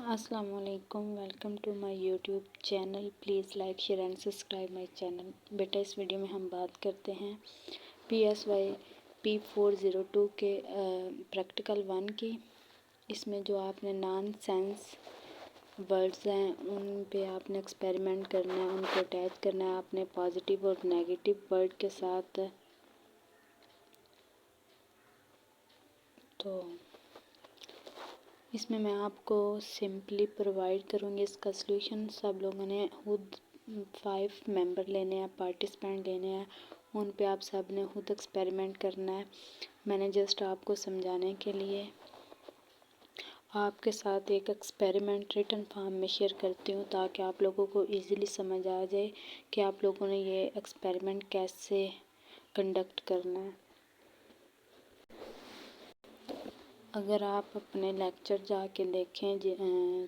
अस्सलामुअलैकुम, welcome to my YouTube channel. Please like share and subscribe my channel. बेटा, इस video में हम बात करते हैं PSY P402 के प्रैक्टिकल 1 की। इसमें जो आपने नॉन सेंस वर्ड्स हैं उन पे आपने एक्सपेरिमेंट करना है, उनको अटैच करना है आपने पॉजिटिव और नेगेटिव वर्ड के साथ। तो इसमें मैं आपको सिंपली प्रोवाइड करूँगी इसका सलूशन। सब लोगों ने खुद 5 मेंबर लेने हैं, पार्टिसिपेंट लेने हैं, उन पे आप सब ने खुद एक्सपेरिमेंट करना है। मैंने जस्ट आपको समझाने के लिए आपके साथ एक एक्सपेरिमेंट रिटन फॉर्म में शेयर करती हूँ, ताकि आप लोगों को इजीली समझ आ जाए कि आप लोगों ने ये एक्सपेरिमेंट कैसे कंडक्ट करना है। अगर आप अपने लेक्चर जाके देखें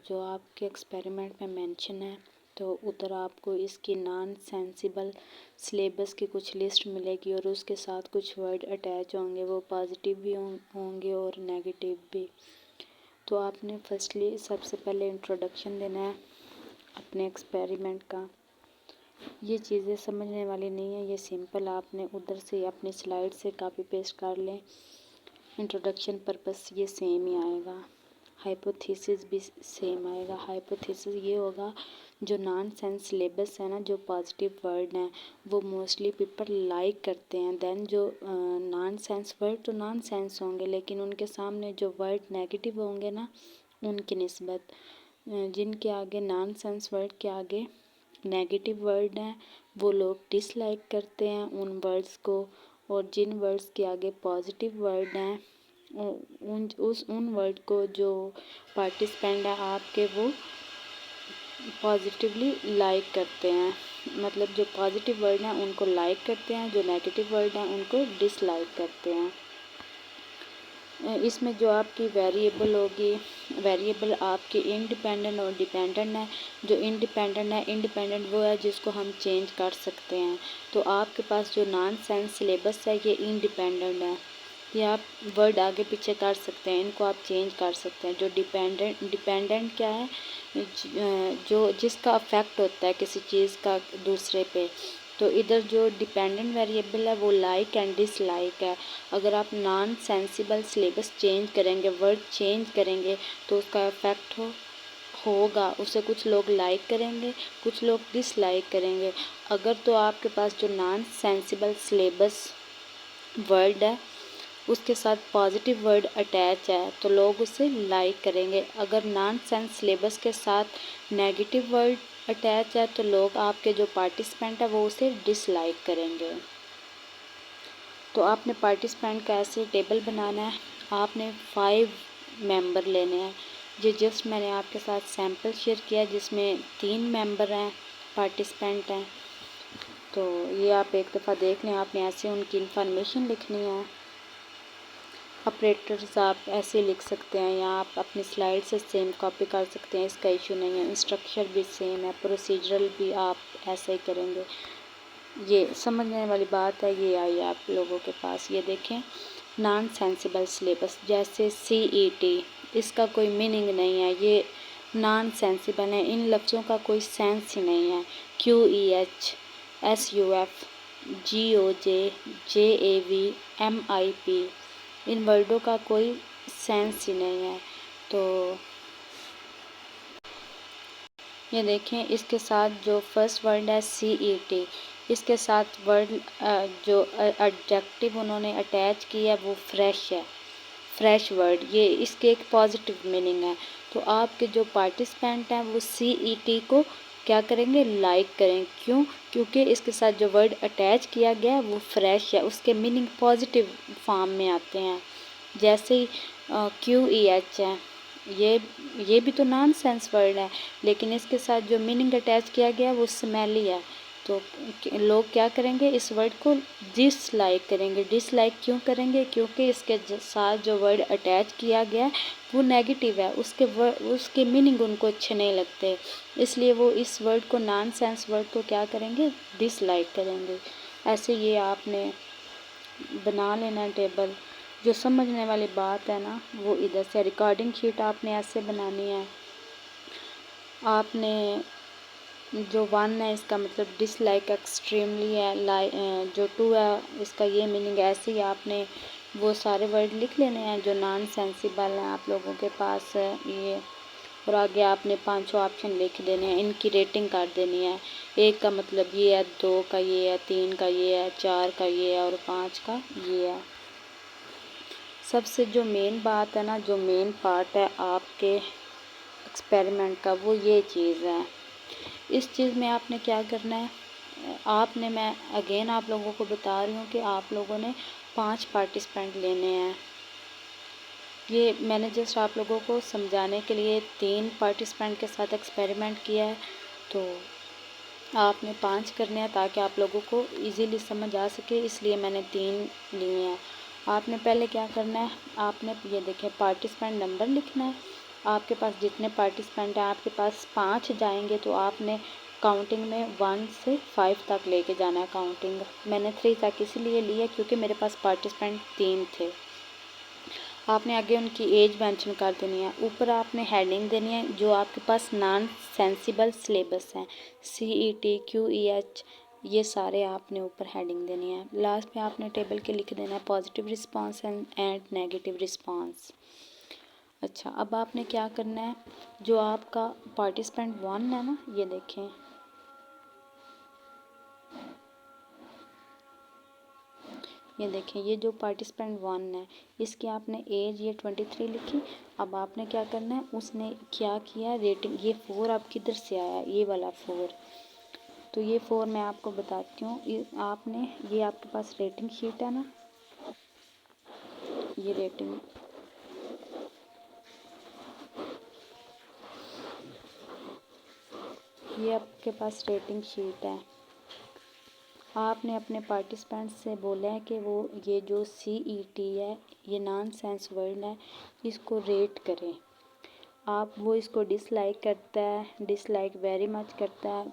जो आपके एक्सपेरिमेंट में मेंशन है, तो उधर आपको इसकी नॉन सेंसिबल सिलेबस की कुछ लिस्ट मिलेगी और उसके साथ कुछ वर्ड अटैच होंगे। वो पॉजिटिव भी होंगे और नेगेटिव भी। तो आपने फर्स्टली सबसे पहले इंट्रोडक्शन देना है अपने एक्सपेरिमेंट का। ये चीज़ें समझने वाली नहीं है, ये सिंपल आपने उधर से अपनी स्लाइड से कॉपी पेस्ट कर लें। इंट्रोडक्शन पर्पस ये सेम ही आएगा, हाइपोथेसिस भी सेम आएगा। हाइपोथेसिस ये होगा जो नॉन सेंस सिलेबस है ना, जो पॉजिटिव वर्ड हैं वो मोस्टली पीपल लाइक करते हैं। देन जो नॉन सेंस वर्ड तो नॉन सेंस होंगे, लेकिन उनके सामने जो वर्ड नेगेटिव होंगे ना, उनकी निस्बत जिनके आगे नॉन सेंस वर्ड के आगे नेगेटिव वर्ड हैं वो लोग डिसलाइक करते हैं उन वर्ड्स को, और जिन वर्ड्स के आगे पॉजिटिव वर्ड हैं उन वर्ड को जो पार्टिसिपेंट है आपके वो पॉजिटिवली लाइक करते हैं। मतलब जो पॉजिटिव वर्ड हैं उनको लाइक करते हैं, जो नेगेटिव वर्ड हैं उनको डिसलाइक करते हैं। इसमें जो आपकी वेरिएबल होगी, वेरिएबल आपकी इंडिपेंडेंट और डिपेंडेंट है। जो इंडिपेंडेंट वो है जिसको हम चेंज कर सकते हैं। तो आपके पास जो नॉन सेंस सिलेबस है ये इंडिपेंडेंट है, ये आप वर्ड आगे पीछे कर सकते हैं, इनको आप चेंज कर सकते हैं। जो डिपेंडेंट क्या है, जो जिसका अफेक्ट होता है किसी चीज़ का दूसरे पे। तो इधर जो डिपेंडेंट वेरिएबल है वो लाइक एंड डिसलाइक है। अगर आप नॉन सेंसिबल सिलेबस चेंज करेंगे, वर्ड चेंज करेंगे, तो उसका इफेक्ट होगा। उसे कुछ लोग लाइक करेंगे, कुछ लोग डिसलाइक करेंगे। अगर तो आपके पास जो नॉन सेंसिबल सिलेबस वर्ड है उसके साथ पॉजिटिव वर्ड अटैच है तो लोग उसे लाइक करेंगे। अगर नॉन सेंस सिलेबस के साथ नेगेटिव वर्ड अटैच है तो लोग आपके जो पार्टिसिपेंट है वो उसे डिसलाइक करेंगे। तो आपने पार्टिसिपेंट का ऐसे टेबल बनाना है। आपने 5 मेंबर लेने हैं। ये जस्ट मैंने आपके साथ सैम्पल शेयर किया जिसमें 3 मेंबर हैं, पार्टिसिपेंट हैं। तो ये आप एक दफ़ा देख लें। आपने ऐसे उनकी इंफॉर्मेशन लिखनी है। ऑपरेटर्स आप ऐसे लिख सकते हैं या आप अपनी स्लाइड से सेम कॉपी कर सकते हैं, इसका इशू नहीं है। इंस्ट्रक्शन भी सेम है, प्रोसीजरल भी आप ऐसे ही करेंगे। ये समझने वाली बात है। ये आई आप लोगों के पास, ये देखें नॉन सेंसिबल सिलेबस जैसे CET, इसका कोई मीनिंग नहीं है, ये नॉन सेंसिबल है, इन लफ्ज़ों का कोई सेंस ही नहीं है। QEH SUF GOJ JAV MIP, इन वर्डों का कोई सेंस ही नहीं है। तो ये देखें, इसके साथ जो फर्स्ट वर्ड है CET, इसके साथ वर्ड जो एडजेक्टिव उन्होंने अटैच किया वो फ्रेश है, फ्रेश वर्ड, ये इसके एक पॉजिटिव मीनिंग है। तो आपके जो पार्टिसिपेंट हैं वो CET को क्या करेंगे, लाइक करें। क्यों? क्योंकि इसके साथ जो वर्ड अटैच किया गया है वो फ्रेश है, उसके मीनिंग पॉजिटिव फॉर्म में आते हैं। जैसे ही QEH है, ये भी तो नॉन सेंस वर्ड है, लेकिन इसके साथ जो मीनिंग अटैच किया गया वो स्मेली है। तो लोग क्या करेंगे, इस वर्ड को डिसलाइक करेंगे। डिसलाइक क्यों करेंगे? क्योंकि इसके साथ जो वर्ड अटैच किया गया वो नेगेटिव है, उसके मीनिंग उनको अच्छे नहीं लगते, इसलिए वो इस वर्ड को, नॉन सेंस वर्ड को क्या करेंगे, डिसलाइक करेंगे। ऐसे ये आपने बना लेना टेबल। जो समझने वाली बात है ना वो इधर से, रिकॉर्डिंग शीट आपने ऐसे बनानी है। आपने जो 1 है इसका मतलब डिसलाइक एक्सट्रीमली है, जो 2 है इसका ये मीनिंग है। ऐसे ही आपने वो सारे वर्ड लिख लेने हैं जो नॉन सेंसिबल हैं आप लोगों के पास है ये। और आगे आपने पांचों ऑप्शन लिख देने हैं, इनकी रेटिंग कर देनी है। 1 का मतलब ये है, 2 का ये है, 3 का ये है, 4 का ये है और 5 का ये है। सबसे जो मेन बात है ना, जो मेन पार्ट है आपके एक्सपेरिमेंट का, वो ये चीज़ है। इस चीज़ में आपने क्या करना है, मैं अगेन आप लोगों को बता रही हूँ कि आप लोगों ने 5 पार्टिसिपेंट लेने हैं। ये मैंने जस्ट आप लोगों को समझाने के लिए 3 पार्टिसिपेंट के साथ एक्सपेरिमेंट किया है, तो आपने 5 करने हैं ताकि आप लोगों को इजीली समझ आ सके, इसलिए मैंने 3 लिए हैं। आपने पहले क्या करना है, आपने ये देखें पार्टिसिपेंट नंबर लिखना है। आपके पास जितने पार्टिसिपेंट हैं, आपके पास 5 जाएंगे तो आपने काउंटिंग में 1 से 5 तक लेके जाना है काउंटिंग। मैंने 3 तक इसीलिए लिया क्योंकि मेरे पास पार्टिसिपेंट 3 थे। आपने आगे उनकी एज मेंशन कर देनी है। ऊपर आपने हेडिंग देनी है जो आपके पास नॉन सेंसिबल सिलेबस हैं, CET QEH, ये सारे आपने ऊपर हेडिंग देनी है। लास्ट में आपने टेबल के लिख देना है positive response and negative response. अच्छा, अब आपने क्या करना है, जो आपका पार्टिसिपेंट 1 है ना, ये देखें, ये जो पार्टिसिपेंट 1 है इसकी आपने एज ये 23 लिखी। अब आपने क्या करना है, उसने क्या किया, रेटिंग ये 4 अब किधर से आया, ये वाला 4। तो ये 4 मैं आपको बताती हूँ। आपने ये आपके पास रेटिंग शीट है ना, ये रेटिंग, ये आपके पास रेटिंग शीट है। आपने अपने पार्टिसिपेंट से बोला है कि वो ये जो CET है, ये नॉन सेंस वर्ड है, इसको रेट करें। आप वो इसको डिसलाइक करता है, डिसलाइक वेरी मच करता है,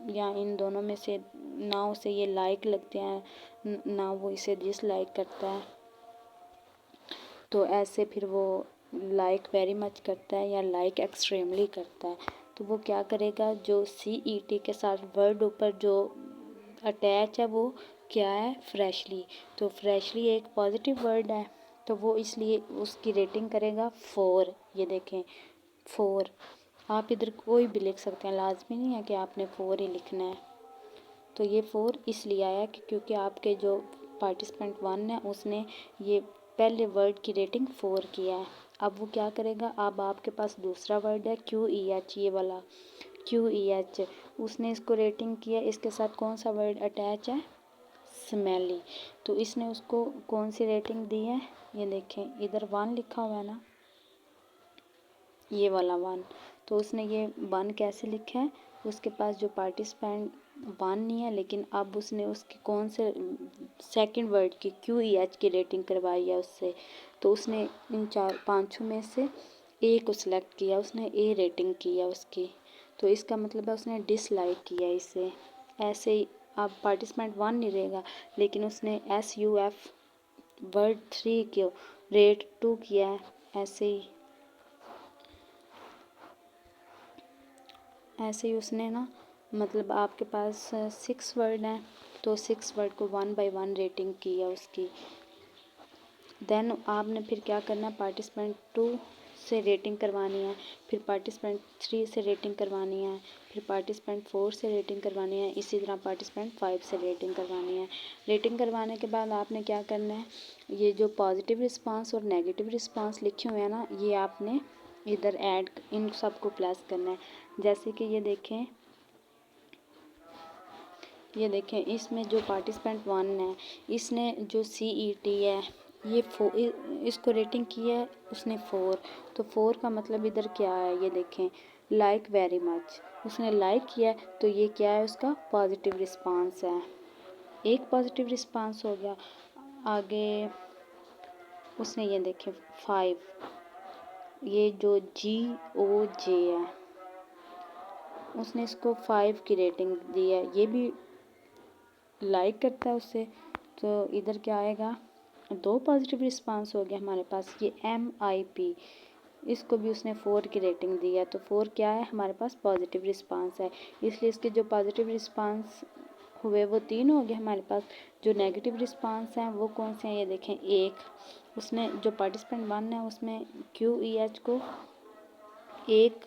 या इन दोनों में से ना उसे ये लाइक लगते हैं ना वो इसे डिसलाइक करता है। तो ऐसे फिर वो लाइक वेरी मच करता है या लाइक एक्सट्रीमली करता है। तो वो क्या करेगा, जो CET के साथ वर्ड ऊपर जो अटैच है वो क्या है, फ्रेशली। तो फ्रेशली एक पॉजिटिव वर्ड है, तो वो इसलिए उसकी रेटिंग करेगा 4। ये देखें 4, आप इधर कोई भी लिख सकते हैं, लाजमी नहीं है कि आपने 4 ही लिखना है। तो ये 4 इसलिए आया कि क्योंकि आपके जो पार्टिसिपेंट 1 है उसने ये पहले वर्ड की रेटिंग 4 किया है। अब वो क्या करेगा, अब आपके पास दूसरा वर्ड है QEH, ये वाला QEH, उसने इसको रेटिंग किया, इसके साथ कौन सा वर्ड अटैच है, स्मेली। तो इसने उसको कौन सी रेटिंग दी है, ये देखें इधर 1 लिखा हुआ है ना, ये वाला 1। तो उसने ये 1 कैसे लिखा है, उसके पास जो पार्टिसिपेंट 1 नहीं है, लेकिन अब उसने उसकी कौन से सेकंड वर्ड की QEH की रेटिंग करवाई है उससे। तो उसने इन 4-5 में से ए को सिलेक्ट किया, उसने ए रेटिंग की है उसकी। तो इसका मतलब है उसने डिसलाइक किया इसे। ऐसे ही अब पार्टिसिपेंट 1 नहीं रहेगा, लेकिन उसने SUF वर्ड 3 को रेट 2 किया है। ऐसे ही उसने ना, मतलब आपके पास 6 वर्ड हैं, तो 6 वर्ड को 1 बाय 1 रेटिंग की है उसकी। देन आपने फिर क्या करना है, पार्टिसिपेंट 2 से रेटिंग करवानी है, फिर पार्टिसिपेंट 3 से रेटिंग करवानी है, फिर पार्टिसिपेंट 4 से रेटिंग करवानी है, इसी तरह पार्टिसिपेंट 5 से रेटिंग करवानी है। रेटिंग करवाने के बाद आपने क्या करना है, ये जो पॉजिटिव रिस्पांस और नेगेटिव रिस्पांस लिखे हुए हैं ना, ये आपने इधर ऐड, इन सबको प्लस करना है। जैसे कि ये देखें इसमें जो पार्टिसिपेंट 1 है, इसने जो CET है ये इसको रेटिंग की है उसने 4। तो 4 का मतलब इधर क्या है, ये देखें लाइक वेरी मच, उसने लाइक किया है, तो ये क्या है, उसका पॉजिटिव रिस्पांस है। एक पॉजिटिव रिस्पांस हो गया। आगे उसने ये देखें 5, ये जो GOJ है, उसने इसको 5 की रेटिंग दी है, ये भी लाइक करता है उससे। तो इधर क्या आएगा, 2 पॉजिटिव रिस्पांस हो गया हमारे पास। ये MIP, इसको भी उसने 4 की रेटिंग दी है। तो 4 क्या है, हमारे पास पॉजिटिव रिस्पांस है। इसलिए इसके जो पॉजिटिव रिस्पांस हुए वो 3 हो गए हमारे पास। जो नेगेटिव रिस्पांस हैं वो कौन से हैं, ये देखें। एक, उसने जो पार्टिसिपेंट 1 है उसमें QEH को 1,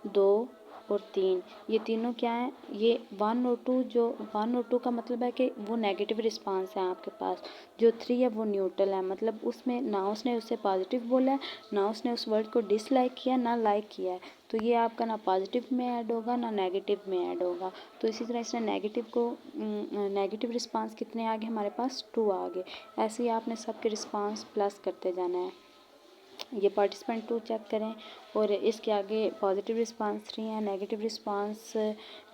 2 और 3, ये तीनों क्या हैं, ये 1 और 2, जो 1 और 2 का मतलब है कि वो नेगेटिव रिस्पांस है आपके पास। जो 3 है वो न्यूट्रल है, मतलब उसमें ना उसने उससे पॉजिटिव बोला है, ना उसने उस वर्ड को डिसलाइक किया, ना लाइक किया है। तो ये आपका ना पॉजिटिव में ऐड होगा ना नेगेटिव में ऐड होगा। तो इसी तरह इसने नेगेटिव रिस्पांस कितने आ गए हमारे पास, 2 आ गए। ऐसे ही आपने सबके रिस्पांस प्लस करते जाना है। ये पार्टिसिपेंट 2 चेक करें, और इसके आगे पॉजिटिव रिस्पांस 3 है, नेगेटिव रिस्पांस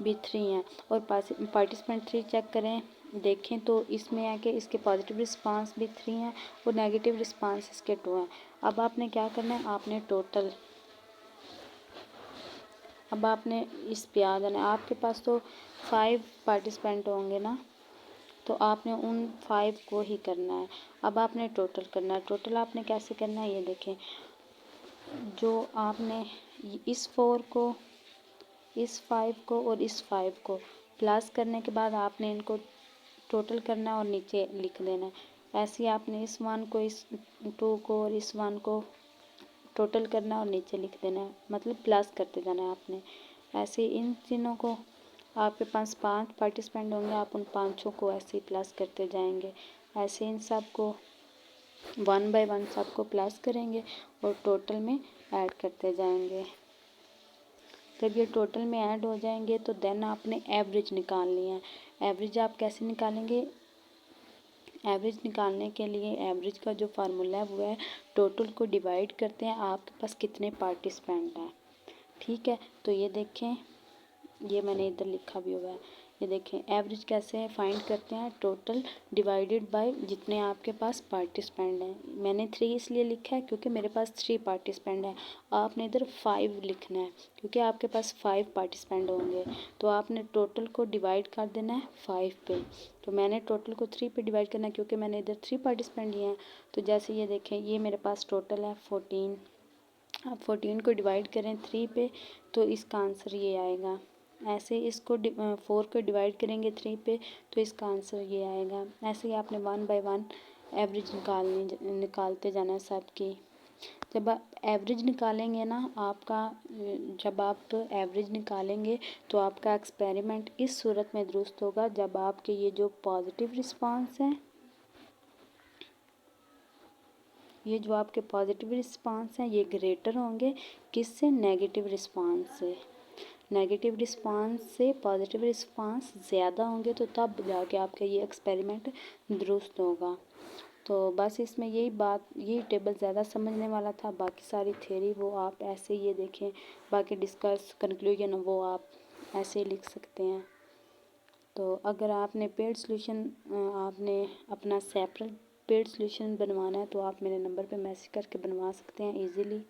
भी 3 हैं। और पार्टिसिपेंट 3 चेक करें, देखें तो इसमें है कि इसके पॉजिटिव रिस्पांस भी 3 हैं और नेगेटिव रिस्पांस इसके 2 हैं। अब आपने क्या करना है, आपने टोटल, अब आपने इस पे आ जाना है। आपके पास तो 5 पार्टिसिपेंट होंगे ना, तो आपने उन 5 को ही करना है। अब आपने टोटल करना है। टोटल आपने कैसे करना है, ये देखें। जो आपने इस 4 को, इस 5 को और इस 5 को प्लस करने के बाद आपने इनको टोटल करना है और नीचे लिख देना है। ऐसे ही आपने इस 1 को, इस 2 को और इस 1 को टोटल करना है और नीचे लिख देना है, मतलब प्लस करते जाना है आपने। ऐसे ही इन तीनों को, आपके पास 5 पार्टिसिपेंट होंगे, आप उन 5 को ऐसे ही प्लस करते जाएंगे। ऐसे इन सब को 1 बाय 1 सबको प्लस करेंगे और टोटल में ऐड करते जाएंगे। जब ये टोटल में ऐड हो जाएंगे तो देन आपने एवरेज निकालनी है। एवरेज आप कैसे निकालेंगे, एवरेज निकालने के लिए एवरेज का जो फार्मूला है वो है टोटल को डिवाइड करते हैं आपके पास कितने पार्टिसिपेंट हैं। ठीक है, तो ये देखें, ये मैंने इधर लिखा भी हुआ है। ये देखें एवरेज कैसे फाइंड करते हैं, टोटल डिवाइडेड बाय जितने आपके पास पार्टिसिपेंट हैं। मैंने 3 इसलिए लिखा है क्योंकि मेरे पास 3 पार्टिसिपेंट हैं। आपने इधर 5 लिखना है क्योंकि आपके पास 5 पार्टिसिपेंट होंगे। तो आपने टोटल को डिवाइड कर देना है 5 पे। तो मैंने टोटल को 3 पे डिवाइड करना है क्योंकि मैंने इधर 3 पार्टिसिपेंट लिए हैं। तो जैसे ये देखें, ये मेरे पास टोटल है 14। आप 14 को डिवाइड करें 3 पे तो इसका आंसर ये आएगा। ऐसे इसको 4 को डिवाइड करेंगे 3 पे तो इसका आंसर ये आएगा। ऐसे ही आपने 1 बाय 1 एवरेज निकालते जाना है सबकी। जब आप एवरेज निकालेंगे ना, जब आप एवरेज निकालेंगे तो आपका एक्सपेरिमेंट इस सूरत में दुरुस्त होगा जब आपके ये जो पॉजिटिव रिस्पांस हैं, ये जो आपके पॉजिटिव रिस्पांस हैं ये ग्रेटर होंगे किससे, नेगेटिव रिस्पांस से। नेगेटिव रिस्पांस से पॉजिटिव रिस्पांस ज़्यादा होंगे तो तब जाके आपका ये एक्सपेरिमेंट दुरुस्त होगा। तो बस इसमें यही टेबल ज़्यादा समझने वाला था। बाकी सारी थ्योरी वो आप ऐसे ये देखें, बाकी डिस्कस कंक्लूजन वो आप ऐसे लिख सकते हैं। तो अगर आपने पेड सोल्यूशन, आपने अपना सेपरेट पेड सोल्यूशन बनवाना है तो आप मेरे नंबर पे मैसेज करके बनवा सकते हैं इजीली।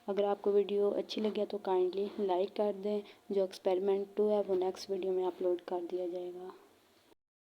अगर आपको वीडियो अच्छी लगे तो काइंडली लाइक कर दें। जो एक्सपेरिमेंट 2 है वो नेक्स्ट वीडियो में अपलोड कर दिया जाएगा।